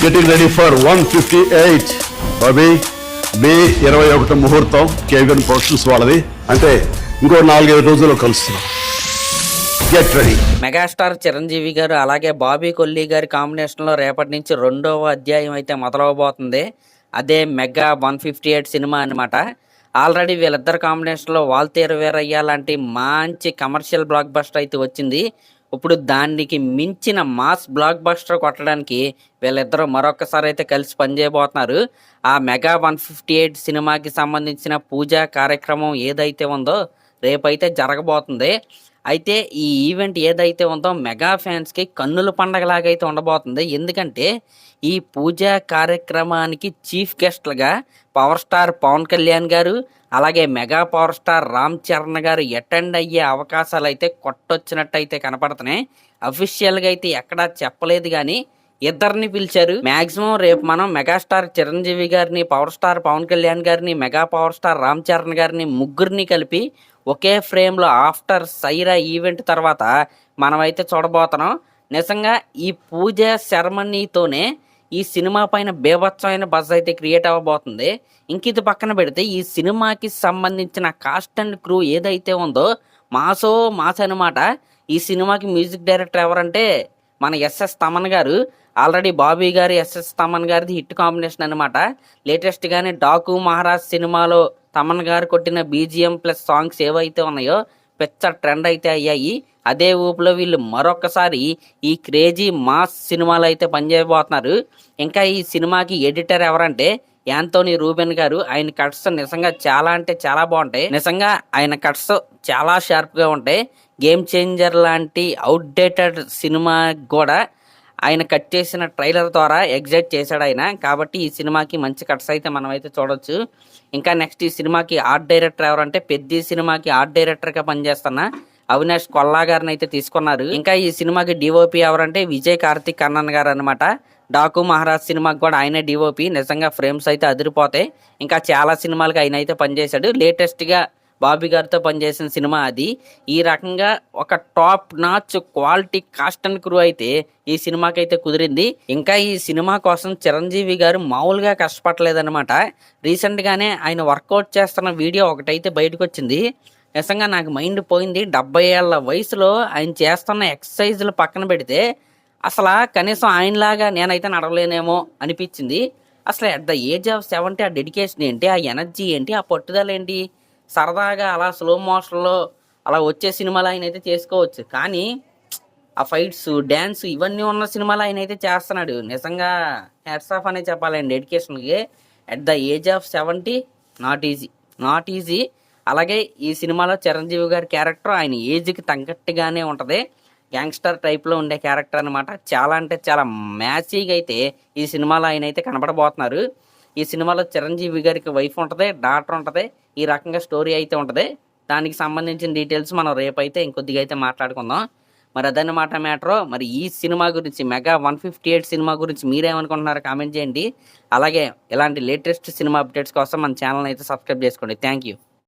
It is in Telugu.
Getting ready for 158 Bobby May 21 ముహూర్తం కేవన్ ప్రొడక్షన్స్ వాళ్ళది. అంటే ఇంకో 4-5 రోజుల్లో కలుస్తున్నాం. Get ready. మెగాస్టార్ చిరంజీవి గారు అలాగే బాబీ కొల్లి గారి కాంబినేషన్లో రేపటి నుంచి 2వ అధ్యాయం అయితే మొదలవబోతుంది. అదే మెగా 158 సినిమా అనమాట. ఆల్రెడీ వీళ్ళిద్దరు కాంబినేషన్లో వాల్తేరు వీరయ్య లాంటి మంచి కమర్షియల్ బ్లాక్ బస్టర్ అయితే వచ్చింది. ఇప్పుడు దానికి మించిన మాస్ బ్లాక్ బస్టర్ కొట్టడానికి వీళ్ళిద్దరూ మరొకసారి అయితే కలిసి పనిచేయబోతున్నారు. ఆ మెగా 158 సినిమాకి సంబంధించిన పూజా కార్యక్రమం ఏదైతే ఉందో రేపైతే జరగబోతుంది. అయితే ఈ ఈవెంట్ ఏదైతే ఉందో మెగా ఫ్యాన్స్కి కన్నుల పండగలాగైతే ఉండబోతుంది. ఎందుకంటే ఈ పూజా కార్యక్రమానికి చీఫ్ గెస్ట్లుగా పవర్ స్టార్ పవన్ కళ్యాణ్ గారు అలాగే mega power star Ram Charan గారు అటెండ్ అయ్యే అవకాశాలు అయితే కొట్టొచ్చినట్టు అయితే కనపడుతున్నాయి. అఫీషియల్గా అయితే ఎక్కడా చెప్పలేదు కానీ ఇద్దరిని పిలిచారు. మ్యాక్సిమం రేపు మనం మెగాస్టార్ చిరంజీవి గారిని, పవర్ స్టార్ పవన్ కళ్యాణ్ గారిని, mega power star Ram Charan గారిని ముగ్గురిని కలిపి ఒకే ఫ్రేమ్లో ఆఫ్టర్ సైరా ఈవెంట్ తర్వాత మనమైతే చూడబోతున్నాం. నిజంగా ఈ పూజ సెరమనీతోనే ఈ సినిమా పైన బేభత్సమైన బజ్ అయితే క్రియేట్ అవ్వబోతుంది. ఇంక ఇది పక్కన పెడితే ఈ సినిమాకి సంబంధించిన కాస్ట్ అండ్ క్రూ ఏదైతే ఉందో మాస్ అనమాట. ఈ సినిమాకి మ్యూజిక్ డైరెక్టర్ ఎవరంటే మన ఎస్ఎస్ తమన్ గారు. ఆల్రెడీ బాబీ గారు ఎస్ఎస్ తమన్ గారిది హిట్ కాంబినేషన్ అనమాట. లేటెస్ట్గానే డాకు మహారాజ్ సినిమాలో తమన్ గారు కొట్టిన బీజిఎం ప్లస్ సాంగ్స్ ఏవైతే ఉన్నాయో పెద్ద ట్రెండ్ అయితే అయ్యాయి. అదే ఊపులో వీళ్ళు మరొకసారి ఈ క్రేజీ మాస్ సినిమాలు అయితే పనిచేయబోతున్నారు. ఇంకా ఈ సినిమాకి ఎడిటర్ ఎవరంటే యాంతోనీ రూబెన్ గారు. ఆయన కట్స్ నిజంగా చాలా అంటే చాలా బాగుంటాయి. నిజంగా ఆయన కట్స్ చాలా షార్ప్గా ఉంటాయి. గేమ్ చేంజర్ లాంటి అవుట్డేటెడ్ సినిమా కూడా ఆయన కట్ చేసిన ట్రైలర్ ద్వారా ఎగ్జైట్ చేశాడు ఆయన. కాబట్టి ఈ సినిమాకి మంచి కట్స్ అయితే మనం అయితే చూడొచ్చు. ఇంకా నెక్స్ట్ ఈ సినిమాకి ఆర్ట్ డైరెక్టర్ ఎవరంటే పెద్ద సినిమాకి ఆర్ట్ డైరెక్టర్గా పనిచేస్తున్న అవినాష్ కొల్లా గారిని అయితే తీసుకున్నారు. ఇంకా ఈ సినిమాకి డిఓపి ఎవరంటే విజయ్ కార్తిక్ కన్నన్ గారు అనమాట. డాకు మహారాజ్ సినిమాకి కూడా ఆయనే డిఓపి. నిజంగా ఫ్రేమ్స్ అయితే అదిరిపోతాయి. ఇంకా చాలా సినిమాలకి ఆయన అయితే పనిచేశాడు. లేటెస్ట్గా బాబీ గారితో పనిచేసిన సినిమా అది. ఈ రకంగా ఒక top notch quality cost and crew అయితే ఈ సినిమాకి అయితే కుదిరింది. ఇంకా ఈ సినిమా కోసం చిరంజీవి గారు మామూలుగా కష్టపడలేదన్నమాట. రీసెంట్గానే ఆయన వర్కౌట్ చేస్తున్న వీడియో ఒకటైతే బయటకు వచ్చింది. నిజంగా నాకు మైండ్ పోయింది. 70 ఏళ్ల వయసులో ఆయన చేస్తున్న ఎక్సర్సైజులు పక్కన పెడితే అసలు కనీసం ఆయనలాగా నేనైతే నడవలేనేమో అనిపించింది. అసలు అట్ ద ఏజ్ ఆఫ్ 70 ఆ డెడికేషన్ ఏంటి, ఆ ఎనర్జీ ఏంటి, ఆ పట్టుదల ఏంటి? సరదాగా అలా స్లో మోషన్లో అలా వచ్చే సినిమాలు ఆయన అయితే చేసుకోవచ్చు. కానీ ఆ ఫైట్స్, డ్యాన్స్ ఇవన్నీ ఉన్న సినిమాలు ఆయన అయితే చేస్తున్నాడు. నిజంగా హ్యాట్స్ ఆఫ్ అనే చెప్పాలండి డెడికేషన్కి. At the age of 70 not easy. అలాగే ఈ సినిమాలో చిరంజీవి గారి క్యారెక్టర్ ఆయన ఏజ్కి తగ్గట్టుగానే ఉంటుంది. గ్యాంగ్స్టర్ టైప్లో ఉండే క్యారెక్టర్ అనమాట. చాలా అంటే చాలా మ్యాచీగా అయితే ఈ సినిమాలో ఆయన అయితే కనబడబోతున్నారు. ఈ సినిమాలో చిరంజీవి గారికి వైఫ్ ఉంటుంది, డాటర్ ఉంటుంది. ఈ రకంగా స్టోరీ అయితే ఉంటుంది. దానికి సంబంధించిన డీటెయిల్స్ మనం రేపైతే ఇంకొద్దిగా అయితే మాట్లాడుకుందాం. మరి అదన్నమాట మ్యాటర్. మరి ఈ సినిమా గురించి మెగా 158 సినిమా గురించి మీరేమనుకుంటున్నారో కామెంట్ చేయండి. అలాగే ఇలాంటి లేటెస్ట్ సినిమా అప్డేట్స్ కోసం మన ఛానల్ అయితే సబ్స్క్రైబ్ చేసుకోండి. Thank you.